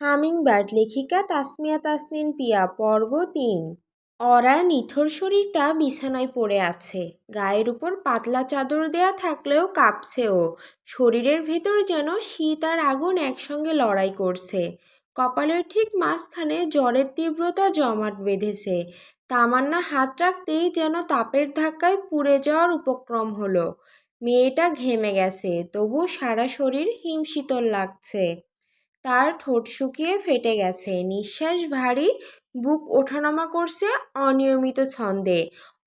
Hummingbird লেখিকা তাসমিয়া তাসনিন পিয়া পর্ব ৩। অরার নিথর শরীরটা বিছানায় পড়ে আছে। গায়ের উপর পাতলা চাদর দেয়া থাকলেও কাঁপছে ও। শরীরের ভেতর যেন শীত আর আগুন একসঙ্গে লড়াই করছে। কপালের ঠিক মাঝখানে জ্বরের তীব্রতা জমাট বেঁধেছে। তামান্না হাত রাখতেই যেন তাপের ধাক্কায় পুড়ে যাওয়ার উপক্রম হলো। মেয়েটা ঘেমে গেছে, তবু সারা শরীর হিমশীতল লাগছে। তার ঠোঁট শুকিয়ে ফেটে গেছে, নিঃশ্বাস ভারী, বুক ওঠানামা করছে অনিয়মিত ছন্দে।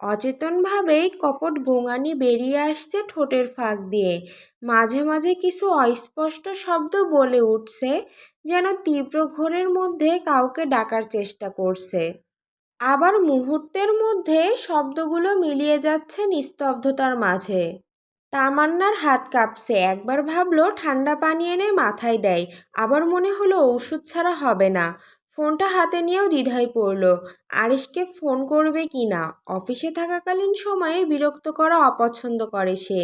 অচেতনভাবেই কপট গোঙানি বেরিয়ে আসছে ঠোঁটের ফাঁক দিয়ে। মাঝে মাঝে কিছু অস্পষ্ট শব্দ বলে উঠছে, যেন তীব্র ঘোরের মধ্যে কাউকে ডাকার চেষ্টা করছে। আবার মুহূর্তের মধ্যে শব্দগুলো মিলিয়ে যাচ্ছে নিস্তব্ধতার মাঝে। তামান্নার হাত কাঁপছে। একবার ভাবলো ঠান্ডা পানি এনে মাথায় দেয়, আবার মনে হলো ওষুধ ছাড়া হবে না। ফোনটা হাতে নিয়েও দ্বিধায় পড়ল। আরিশকে ফোন করবে কি না। অফিসে থাকাকালীন সময়ে বিরক্ত করা অপছন্দ করে সে,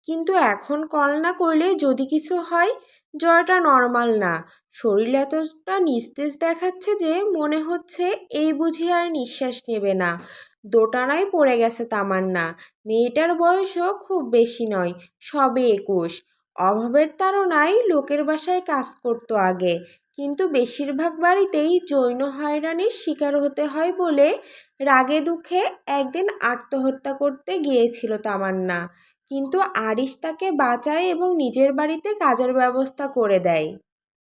কিন্তু এখন কল না করলে যদি কিছু হয়। জ্বরটা নর্মাল না, শরীর এতটা নিস্তেজ দেখাচ্ছে যে মনে হচ্ছে এই বুঝি আর নিঃশ্বাস নেবে না। দোটানায় পড়ে গেছে তামান্না। মেয়েটার বয়সও খুব বেশি নয়, সবে ২১। অভাবের তাড়নায় লোকের বাসায় কাজ করতো আগে, কিন্তু বেশিরভাগ বাড়িতেই যৌন হয়রানির শিকার হতে হয় বলে রাগে দুঃখে একদিন আত্মহত্যা করতে গিয়েছিল তামান্না। কিন্তু আরিশ তাকে বাঁচায় এবং নিজের বাড়িতে কাজের ব্যবস্থা করে দেয়।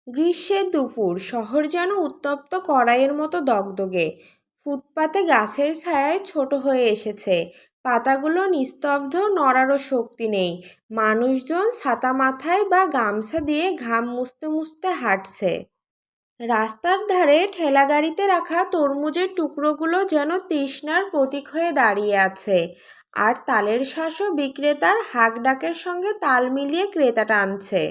গ্রীষ্মের দুপুর, শহর যেন উত্তপ্ত কড়াইয়ের মতো দগদগে। ফুটপাতে গাছের ছায়ায় ছোট হয়ে এসেছে, পাতাগুলো নিস্তব্ধ, নড়ারও শক্তি নেই। মানুষজন ছাতা মাথায় বা গামছা দিয়ে ঘাম মুছতে মুছতে হাঁটছে। রাস্তার ধারে ঠেলাগাড়িতে রাখা তরমুজের টুকরোগুলো যেন তৃষ্ণার প্রতীক হয়ে দাঁড়িয়ে আছে। আর তালের শাঁসও বিক্রেতার হাঁক ডাকের সঙ্গে তাল মিলিয়ে ক্রেতা টানছে।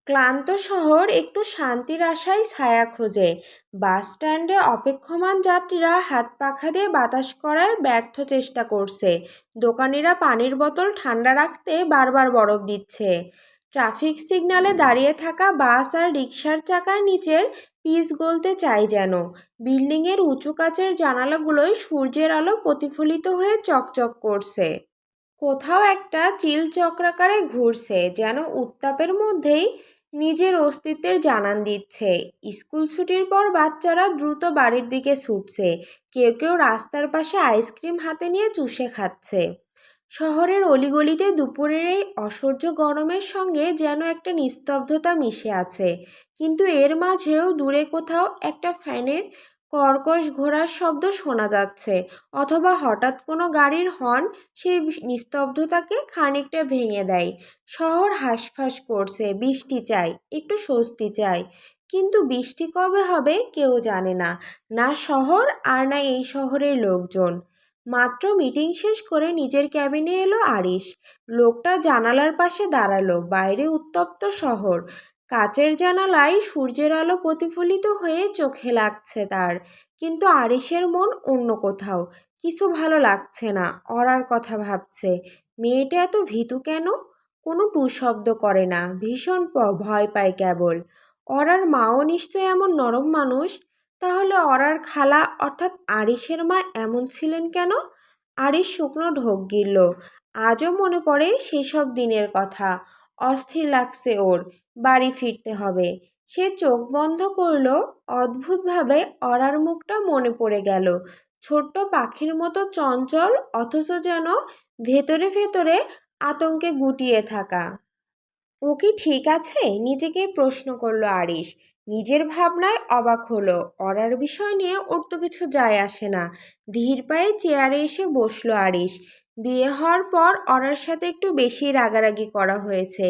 ক্লান্ত শহর একটু শান্তির আশায় ছায়া খোঁজে। বাস স্ট্যান্ডে অপেক্ষমান যাত্রীরা হাত পাখা দিয়ে বাতাস করার ব্যর্থ চেষ্টা করছে। দোকানিরা পানির বোতল ঠান্ডা রাখতে বারবার বরফ দিচ্ছে। ট্রাফিক সিগন্যালে দাঁড়িয়ে থাকা বাস আর রিকশার চাকার নিচের পিচ গলতে চায় যেন। বিল্ডিংয়ের উঁচু কাচের জানালাগুলোয় সূর্যের আলো প্রতিফলিত হয়ে চকচক করছে। কোথাও একটা চিল চক্রাকারে ঘুরছে, যেন উত্তাপের মধ্যেই নিজের অস্তিত্বের জানান দিচ্ছে। স্কুল ছুটির পর বাচ্চারা দ্রুত বাড়ির দিকে ছুটছে। কেউ কেউ রাস্তার পাশে আইসক্রিম হাতে নিয়ে চুষে খাচ্ছে। শহরের অলিগলিতে দুপুরের এই অসহ্য গরমের সঙ্গে যেন একটা নিস্তব্ধতা মিশে আছে। কিন্তু এর মাঝেও দূরে কোথাও একটা ফ্যানের কর্কশ ঘোরার শব্দ শোনা যাচ্ছে, অথবা হঠাৎ কোনো গাড়ির হর্ন সেই নিস্তব্ধতাকে খানিকটা ভেঙে দেয়। শহর হাঁসফাঁস করছে, বৃষ্টি চাই, একটু স্বস্তি চাই। কিন্তু বৃষ্টি কবে হবে কেউ জানে না, না শহর আর না এই শহরের লোকজন। মাত্র মিটিং শেষ করে নিজের ক্যাবিনে এলো আরিশ। লোকটা জানালার পাশে দাঁড়ালো। বাইরে উত্তপ্ত শহর, কাচের জানালায় সূর্যের আলো প্রতিফলিত হয়ে চোখে লাগছে তার। কিন্তু আরিশের মন অন্য কোথাও। কিছু ভালো লাগছে না, অরার কথা ভাবছে। মেয়েটা এত ভীতু কেন? কোনো টু শব্দ করে না, ভীষণ ভয় পায় কেবল। অরার মাও নিশ্চয় এমন নরম মানুষ। তাহলে অরার খালা অর্থাৎ আরিশের মা এমন ছিলেন কেন? আরিশ শুকনো ঢোক গিলল। আজও মনে পড়ে সেসব দিনের কথা। অস্থির লাগছে ওর, বাড়ি ফিরতে হবে। সে চোখ বন্ধ করল। অদ্ভুতভাবে অরার মুখটা মনে পড়ে গেল। ছোট্ট পাখির মতো চঞ্চল, অথচ যেন ভেতরে ভেতরে আতঙ্কে গুটিয়ে থাকা। ও কি ঠিক আছে? নিজেকে প্রশ্ন করলো আরিশ। নিজের ভাবনায় অবাক হলো। অরার বিষয় নিয়ে ওর তো কিছু যায় আসে না। ধীর পায়ে চেয়ারে এসে বসলো আরিশ। বিয়ে হওয়ার পর অরার সাথে একটু বেশি রাগারাগি করা হয়েছে।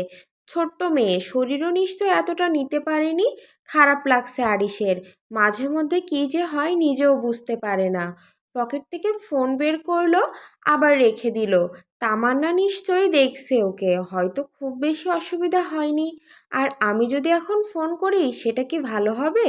ছোট্ট মেয়ে, শরীরও নিশ্চয় এতটা নিতে পারেনি। খারাপ লাগছে আরিশের। মাঝে মধ্যে কী যে হয় নিজেও বুঝতে পারে না। পকেট থেকে ফোন বের করলো, আবার রেখে দিল। তামান্না নিশ্চয়ই দেখছে ওকে, হয়তো খুব বেশি অসুবিধা হয়নি। আর আমি যদি এখন ফোন করি সেটা কি ভালো হবে?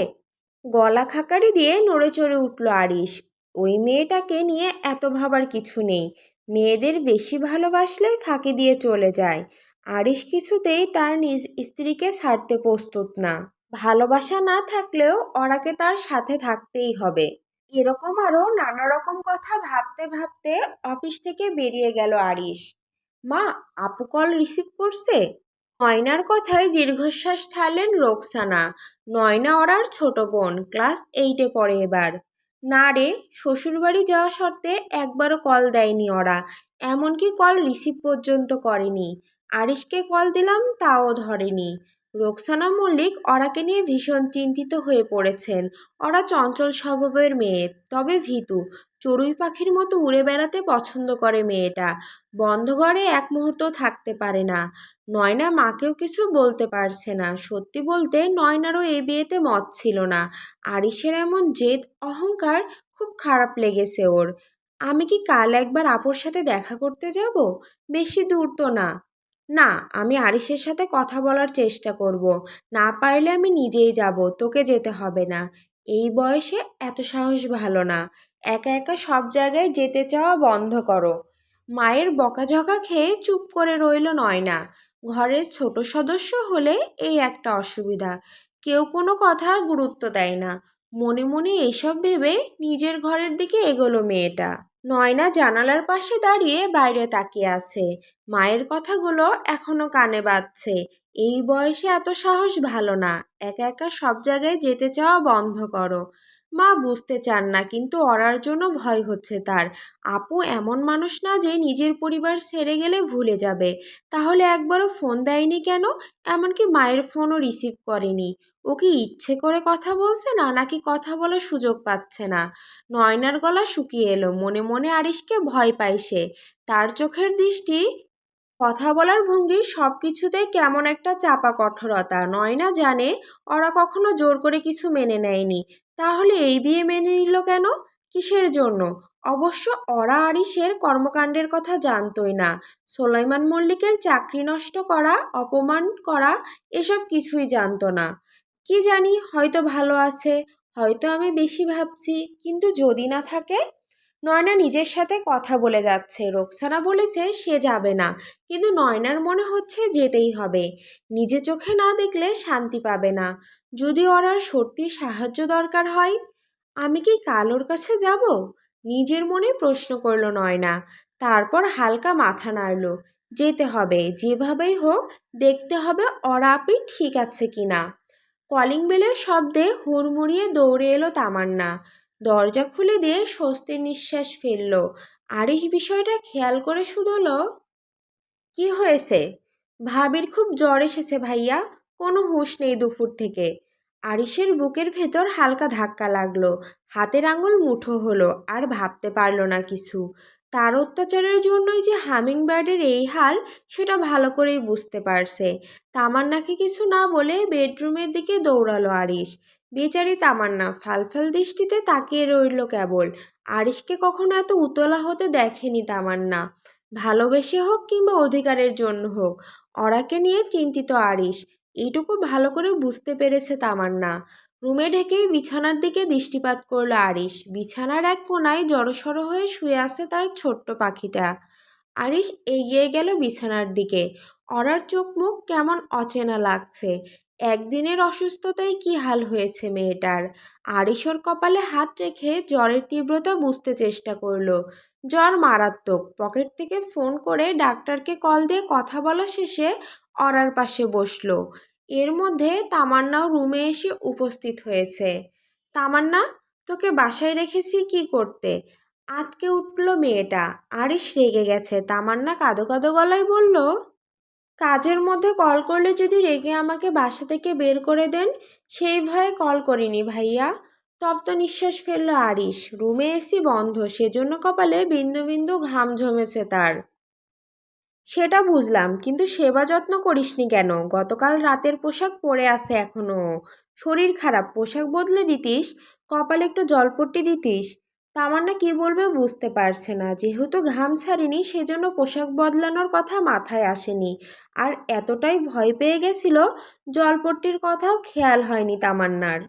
গলা খাকারি দিয়ে নড়ে চড়ে উঠল আরিশ। ওই মেয়েটাকে নিয়ে এত ভাবার কিছু নেই। মেয়েদের বেশি ভালোবাসলে ফাঁকি দিয়ে চলে যায়। আরিশ কিছুতেই তার নিজ স্ত্রীকে ছাড়তে প্রস্তুত না। ভালোবাসা না থাকলেও ওরাকে তার সাথে থাকতেই হবে। এরকম আরো নানা রকম কথা ভাবতে ভাবতে অফিস থেকে বেরিয়ে গেল আরিশ। মা, আপু কল রিসিভ করছে? নয়নার কথায় দীর্ঘশ্বাস ছাড়লেন রোকসানা। নয়না ওরার ছোট বোন, ক্লাস 8-এ পড়ে এবার। না রে, শ্বশুরবাড়ি যাওয়া সত্ত্বে একবারও কল দেয়নি ওরা, এমনকি কল রিসিভ পর্যন্ত করেনি। আরিশকে কল দিলাম, তাও ধরেনি। রোকসানা মল্লিক ওরাকে নিয়ে ভীষণ চিন্তিত হয়ে পড়েছেন। ওরা চঞ্চল স্বভাবের মেয়ে, তবে ভীতু। চড়ুই পাখির মতো উড়ে বেড়াতে পছন্দ করে মেয়েটা। বন্ধ ঘরে এক মুহূর্ত থাকতে পারে না। নয়না মাকেও কিছু বলতে পারছে না। সত্যি বলতে নয়নারও এই বিয়েতে মত ছিল না। আরিশের এমন জেদ অহংকার খুব খারাপ লেগেছে ওর। আমি কি কাল একবার আপুর সাথে দেখা করতে যাব? বেশি দূর তো না। না, আমি আরিশের সাথে কথা বলার চেষ্টা করব। না পারলে আমি নিজেই যাব, তোকে যেতে হবে না। এই বয়সে এত সাহস ভালো না। একা একা সব জায়গায় যেতে চাওয়া বন্ধ করো। মায়ের বকাঝকা খেয়ে চুপ করে রইল নয়না। ঘরের ছোট সদস্য হলে এই একটা অসুবিধা, কেউ কোনো কথা গুরুত্ব দেয় না। মনে মনে এসব ভেবে নিজের ঘরের দিকে এগোলো মেয়েটা। নয়না জানালার পাশে দাঁড়িয়ে বাইরে তাকিয়ে আছে। মায়ের কথাগুলো এখনো কানে বাজছে। এই বয়সে এত সাহস ভালো না। একা একা সব জায়গায় যেতে চাওয়া বন্ধ করো। মা বুঝতে চান না, কিন্তু অরার জন্য ভয় হচ্ছে তার। আপু এমন মানুষ না যে নিজের পরিবার ছেড়ে গেলে ভুলে যাবে। তাহলে একবারও ফোন দেয়নি কেন? এমনকি মায়ের ফোনও রিসিভ করেনি। ও কি ইচ্ছে করে কথা বলছে না, নাকি কথা বলার সুযোগ পাচ্ছে না? নয়নার গলা শুকিয়ে এলো। মনে মনে আরিশকে ভয় পায় সে। তার চোখের দৃষ্টি, কথা বলার ভঙ্গি, সব কিছুতেই কেমন একটা চাপা কঠোরতা। নয়না জানে ওরা কখনো জোর করে কিছু মেনে নেয়নি। তাহলে এই বিয়ে মেনে নিল কেন? কিসের জন্য? অবশ্য ওরা আরিশের কর্মকাণ্ডের কথা জানতই না। সোলাইমান মল্লিকের চাকরি নষ্ট করা, অপমান করা, এসব কিছুই জানতো না। কি জানি, হয়তো ভালো আছে, হয়তো আমি বেশি ভাবছি। কিন্তু যদি না থাকে? নয়না নিজের সাথে কথা বলে যাচ্ছে। রোকসানা বলেছে সে যাবে না, কিন্তু নয়নার মনে হচ্ছে যেতেই হবে। নিজে চোখে না দেখলে শান্তি পাবে না। যদি ওর আর সত্যি সাহায্য দরকার হয়, আমি কি কাল ওর কাছে যাব? নিজের মনে প্রশ্ন করল নয়না। তারপর হালকা মাথা নাড়ল। যেতে হবে, যেভাবেই হোক। দেখতে হবে ওরা আপনি ঠিক আছে কিনা। কলিং বেলের শব্দে হুড়মুড়িয়ে দৌড়ে এলো তামান্না। দরজা খুলে দিয়ে স্বস্তির নিঃশ্বাস ফেলল। আরিশ বিষয়টা খেয়াল করে শুধল, কি হয়েছে? ভাবির খুব জ্বর এসেছে ভাইয়া, কোনো হুঁশ নেই দুপুর থেকে। আরিশের বুকের ভেতর হালকা ধাক্কা লাগলো। হাতের আঙুল মুঠো হলো, আর ভাবতে পারল না কিছু। তার অত্যাচারের জন্যই যে হামিংবার্ডের এই হাল, সেটা ভালো করেই বুঝতে পারছে। তামান্নাকে কিছু না বলে বেডরুমের দিকে দৌড়ালো আরিশ। বেচারি তামান্না ফালফাল দৃষ্টিতে তাকিয়ে রইল কেবল। আরিশকে কখনো এত উতলা হতে দেখেনি তামান্না। ভালোবেসে হোক কিংবা অধিকারের জন্য হোক, অরাকে নিয়ে চিন্তিত আরিশ, এইটুকু ভালো করে বুঝতে পেরেছে তামান্না। রুমে ঢেকেই বিছানার দিকে দৃষ্টিপাত করল আরিশ। বিছানার এক কোণায় জড়সড় হয়ে শুয়ে আছে তার ছোট্ট পাখিটা। আরিশ এগিয়ে গেল বিছানার দিকে। অরার চোখ মুখ কেমন অচেনা লাগছে। একদিনের অসুস্থতায় কি হাল হয়েছে মেয়েটার। আরিশর কপালে হাত রেখে জ্বরের তীব্রতা বুঝতে চেষ্টা করলো। জ্বর মারাত্মক। পকেট থেকে ফোন করে ডাক্তারকে কল দিয়ে কথা বলা শেষে অরার পাশে বসলো। এর মধ্যে তামান্নাও রুমে এসে উপস্থিত হয়েছে। তামান্না, তোকে বাসায় রেখেছি কি করতে? আঁতকে উঠল মেয়েটা। আরিশ রেগে গেছে। তামান্না কাঁদো কাঁদো গলায় বলল, কাজের মধ্যে কল করলে যদি রেগে আমাকে বাসা থেকে বের করে দেন, সেই ভয়ে কল করিনি ভাইয়া। তপ্ত নিঃশ্বাস ফেলল আরিশ। রুমে এসি বন্ধ, সেজন্য কপালে বিন্দু বিন্দু ঘাম জমেছে তার। সেটা বুঝলাম, কিন্তু সেবা যত্ন করিসনি কেন? গতকাল রাতের পোশাক পরে আছে এখনো। শরীর খারাপ, পোশাক বদলে দিতিস, কপালে একটু জলপট্টি দিতিস। তামান্না কি বলবে বুঝতে পারছে না। যেহেতু ঘাম ছাড়েনি, সেজন্য পোশাক বদলানোর কথা মাথায় আসেনি। আর এতটাই ভয় পেয়ে গেছিল, জলপট্টির কথাও খেয়াল হয়নি তামান্নার।